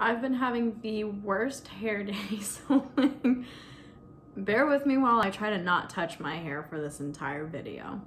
I've been having the worst hair day, so bear with me while I try to not touch my hair for this entire video.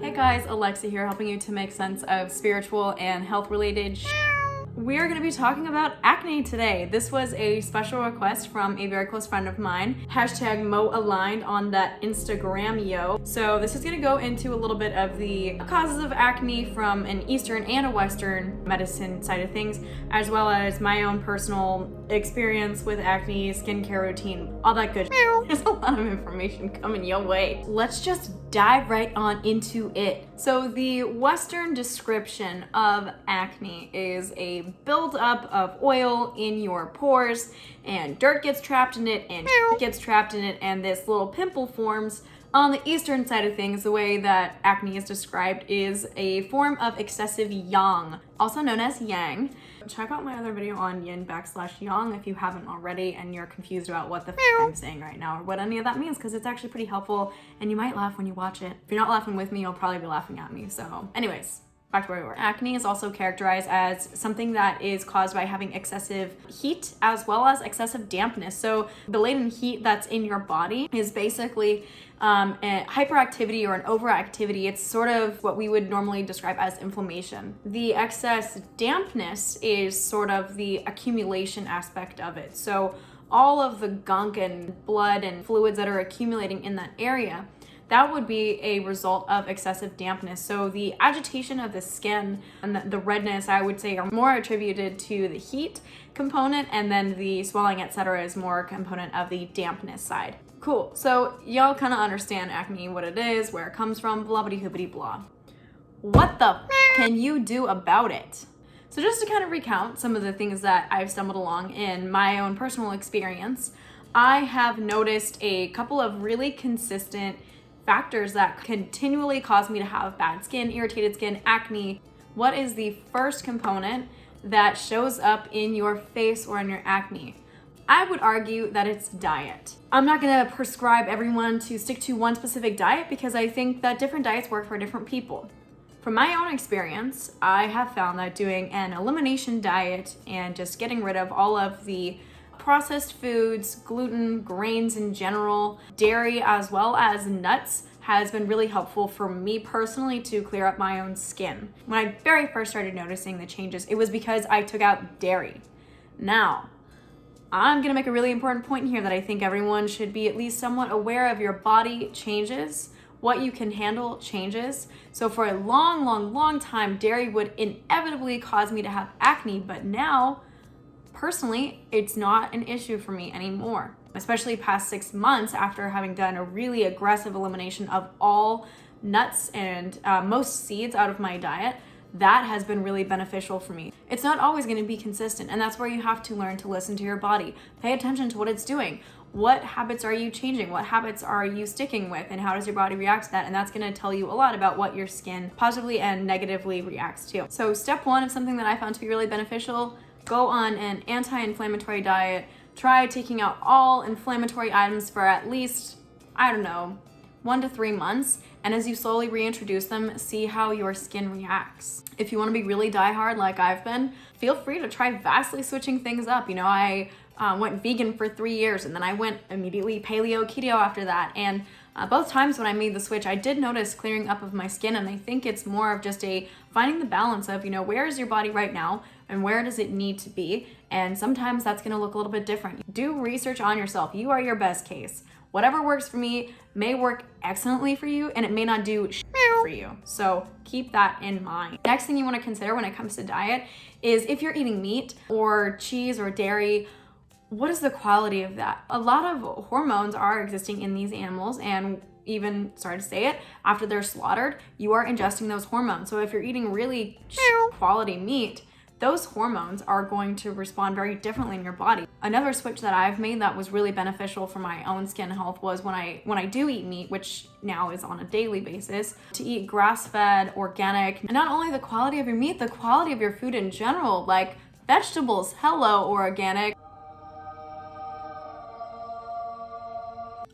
Hey guys, Alexa here, helping you to make sense of spiritual and health related We are going to be talking about acne today. This was a special request from a very close friend of mine. Hashtag #MoAligned on that Instagram, yo. So this is going to go into a little bit of the causes of acne from an Eastern and a Western medicine side of things, as well as my own personal experience with acne, skincare routine, all that good shit. There's a lot of information coming your way. Let's just dive right on into it. So the Western description of acne is a buildup of oil in your pores, and dirt gets trapped in it, and gets trapped in it, and this little pimple forms. On the Eastern side of things, the way that acne is described is a form of excessive yang, also known as yang. Check out my other video on yin/yang if you haven't already and you're confused about what the I'm saying right now or what any of that means, because it's actually pretty helpful and you might laugh when you watch it. If you're not laughing with me, you'll probably be laughing at me. So anyways, back to where we were. Acne is also characterized as something that is caused by having excessive heat as well as excessive dampness. So the latent heat that's in your body is basically a hyperactivity or an overactivity. It's sort of what we would normally describe as inflammation. The excess dampness is sort of the accumulation aspect of it. So all of the gunk and blood and fluids that are accumulating in that area, that would be a result of excessive dampness. So the agitation of the skin and the redness, I would say, are more attributed to the heat component, and then the swelling, etc., is more a component of the dampness side. Cool, so y'all kind of understand acne, what it is, where it comes from, blah bitty hoobity blah. What the can you do about it? So just to kind of recount some of the things that I've stumbled along in my own personal experience, I have noticed a couple of really consistent factors that continually cause me to have bad skin, irritated skin, acne. What is the first component that shows up in your face or in your acne? I would argue that it's diet. I'm not gonna prescribe everyone to stick to one specific diet because I think that different diets work for different people. From my own experience, I have found that doing an elimination diet and just getting rid of all of the processed foods, gluten, grains in general, dairy, as well as nuts has been really helpful for me personally to clear up my own skin. When I very first started noticing the changes, it was because I took out dairy. Now, I'm gonna make a really important point here that I think everyone should be at least somewhat aware of. Your body changes. What you can handle changes. So for a long time, dairy would inevitably cause me to have acne, but now, personally, it's not an issue for me anymore, especially past 6 months after having done a really aggressive elimination of all nuts and most seeds out of my diet. That has been really beneficial for me. It's not always going to be consistent, and that's where you have to learn to listen to your body. Pay attention to what it's doing. What habits are you changing? What habits are you sticking with? And how does your body react to that? And that's going to tell you a lot about what your skin positively and negatively reacts to. So step one of something that I found to be really beneficial: go on an anti-inflammatory diet. Try taking out all inflammatory items for at least, 1 to 3 months. And as you slowly reintroduce them, see how your skin reacts. If you want to be really diehard like I've been, feel free to try vastly switching things up. I went vegan for 3 years, and then I went immediately paleo, keto after that. And both times when I made the switch, I did notice clearing up of my skin, and I think it's more of just finding the balance of, where is your body right now and where does it need to be? And sometimes that's gonna look a little bit different. Do research on yourself. You are your best case. Whatever works for me may work excellently for you, and it may not do for you. So keep that in mind. Next thing you wanna consider when it comes to diet is if you're eating meat or cheese or dairy, what is the quality of that? A lot of hormones are existing in these animals, and even, sorry to say it, after they're slaughtered, you are ingesting those hormones. So if you're eating really quality meat, those hormones are going to respond very differently in your body. Another switch that I've made that was really beneficial for my own skin health was when I do eat meat, which now is on a daily basis, to eat grass-fed, organic, and not only the quality of your meat, the quality of your food in general, like vegetables, hello, organic.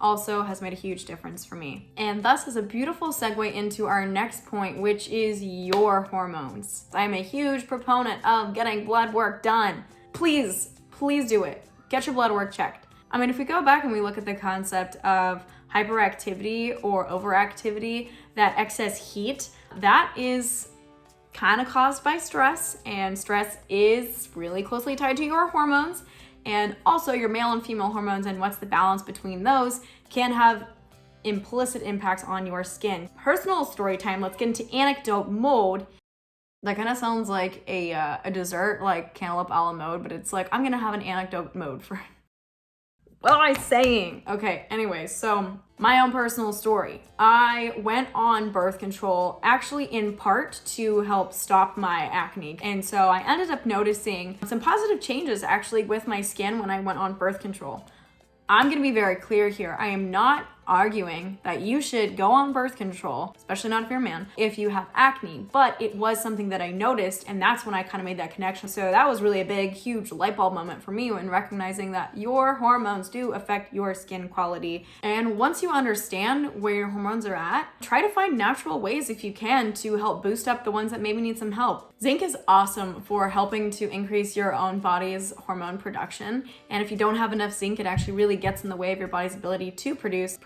also has made a huge difference for me. And thus is a beautiful segue into our next point, which is your hormones. I'm a huge proponent of getting blood work done. Please do it. Get your blood work checked. I mean, if we go back and we look at the concept of hyperactivity or overactivity, that excess heat, that is kind of caused by stress, and stress is really closely tied to your hormones, and also your male and female hormones, and what's the balance between those can have implicit impacts on your skin. Personal story time, let's get into anecdote mode. That kind of sounds like a dessert, like cantaloupe a la mode, but it's like, I'm gonna have an anecdote mode for what am I saying? Okay, anyway, so my own personal story. I went on birth control actually in part to help stop my acne. And so I ended up noticing some positive changes actually with my skin when I went on birth control. I'm gonna be very clear here. I am not arguing that you should go on birth control, especially not if you're a man, if you have acne, but it was something that I noticed, and that's when I kind of made that connection. So that was really a big, huge light bulb moment for me when recognizing that your hormones do affect your skin quality. And once you understand where your hormones are at, try to find natural ways if you can to help boost up the ones that maybe need some help. Zinc is awesome for helping to increase your own body's hormone production. And if you don't have enough zinc, it actually really gets in the way of your body's ability to produce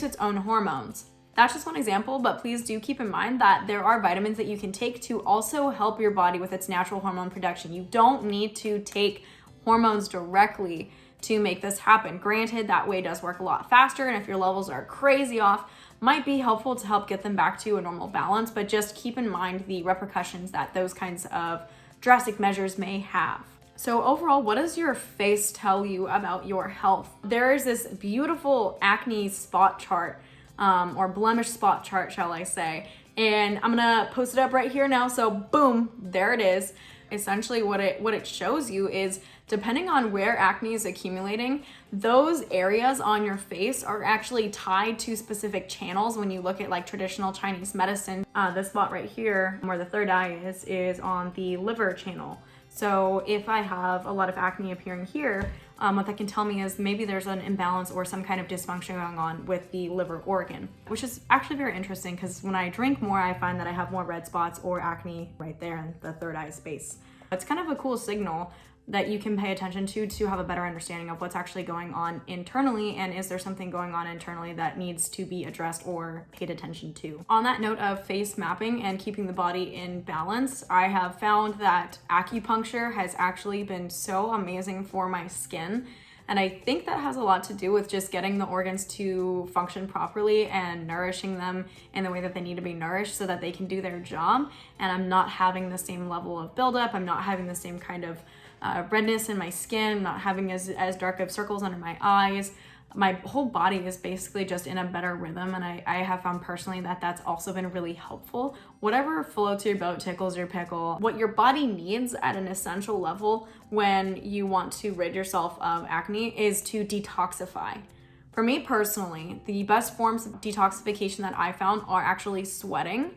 its own hormones. That's just one example, but please do keep in mind that there are vitamins that you can take to also help your body with its natural hormone production. You don't need to take hormones directly to make this happen. Granted, that way does work a lot faster, and if your levels are crazy off, might be helpful to help get them back to a normal balance, but just keep in mind the repercussions that those kinds of drastic measures may have. So overall, what does your face tell you about your health? There is this beautiful acne spot chart, or blemish spot chart, shall I say. And I'm gonna post it up right here now. So boom, there it is. Essentially what it shows you is, depending on where acne is accumulating, those areas on your face are actually tied to specific channels. When you look at like traditional Chinese medicine, this spot right here, where the third eye is on the liver channel. So if I have a lot of acne appearing here, what that can tell me is maybe there's an imbalance or some kind of dysfunction going on with the liver organ, which is actually very interesting because when I drink more, I find that I have more red spots or acne right there in the third eye space. It's kind of a cool signal that you can pay attention to have a better understanding of what's actually going on internally, and is there something going on internally that needs to be addressed or paid attention to. On that note of face mapping and keeping the body in balance, I have found that acupuncture has actually been so amazing for my skin. And I think that has a lot to do with just getting the organs to function properly and nourishing them in the way that they need to be nourished so that they can do their job. And I'm not having the same level of buildup. I'm not having the same kind of redness in my skin. I'm not having as dark of circles under my eyes. My whole body is basically just in a better rhythm, and I have found personally that that's also been really helpful. Whatever floats your boat tickles your pickle. What your body needs at an essential level when you want to rid yourself of acne is to detoxify. For me personally, the best forms of detoxification that I found are actually sweating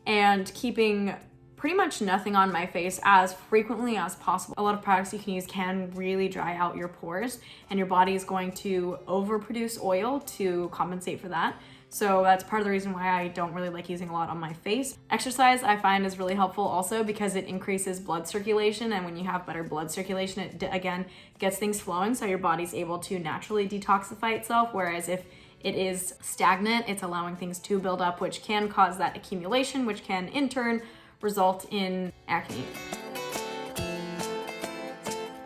and keeping pretty much nothing on my face as frequently as possible. A lot of products you can use can really dry out your pores, and your body is going to overproduce oil to compensate for that. So that's part of the reason why I don't really like using a lot on my face. Exercise I find is really helpful also because it increases blood circulation, and when you have better blood circulation, it again gets things flowing, so your body's able to naturally detoxify itself, whereas if it is stagnant, it's allowing things to build up, which can cause that accumulation, which can in turn result in acne.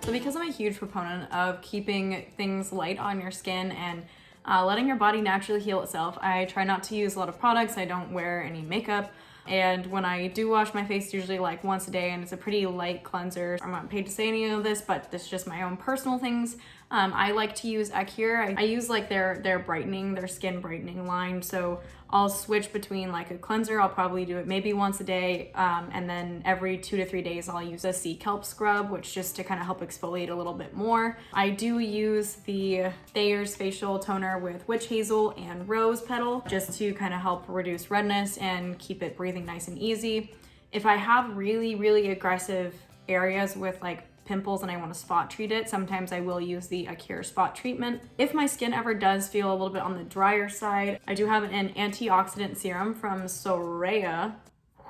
So because I'm a huge proponent of keeping things light on your skin and letting your body naturally heal itself, I try not to use a lot of products. I don't wear any makeup. And when I do wash my face, usually like once a day, and it's a pretty light cleanser. I'm not paid to say any of this, but this is just my own personal things. I like to use Acure. I use like their brightening, their skin brightening line. So I'll switch between like a cleanser. I'll probably do it maybe once a day. And then every 2 to 3 days, I'll use a sea kelp scrub, which just to kind of help exfoliate a little bit more. I do use the Thayer's facial toner with witch hazel and rose petal just to kind of help reduce redness and keep it breathing nice and easy. If I have really, really aggressive areas with like pimples and I want to spot treat it, sometimes I will use the Acure spot treatment. If my skin ever does feel a little bit on the drier side, I do have an antioxidant serum from Soraya.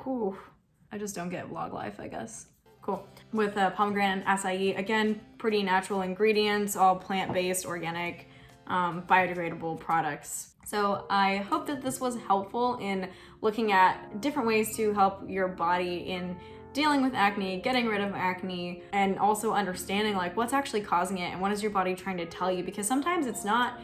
Whew, I just don't get vlog life, I guess. Cool. With pomegranate and acai, again, pretty natural ingredients, all plant-based, organic, biodegradable products. So I hope that this was helpful in looking at different ways to help your body in dealing with acne, getting rid of acne, and also understanding like what's actually causing it and what is your body trying to tell you, because sometimes it's not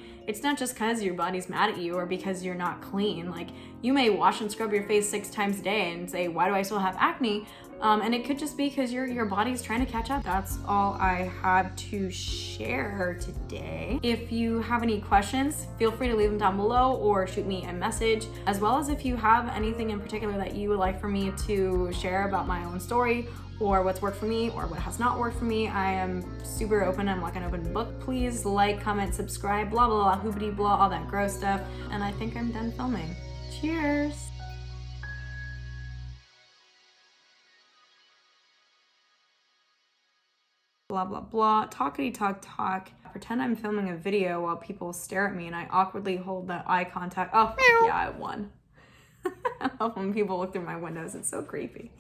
just because your body's mad at you or because you're not clean. Like, you may wash and scrub your face 6 times a day and say, why do I still have acne? And it could just be because your body's trying to catch up. That's all I have to share today. If you have any questions, feel free to leave them down below or shoot me a message, as well as if you have anything in particular that you would like for me to share about my own story or what's worked for me or what has not worked for me. I am super open. I'm like an open book. Please like, comment, subscribe, blah, blah, blah, hoopity blah, all that gross stuff. And I think I'm done filming. Cheers. Blah, blah, blah, talkity talk. Pretend I'm filming a video while people stare at me and I awkwardly hold the eye contact. Oh, yeah, I won. I love when people look through my windows. It's so creepy.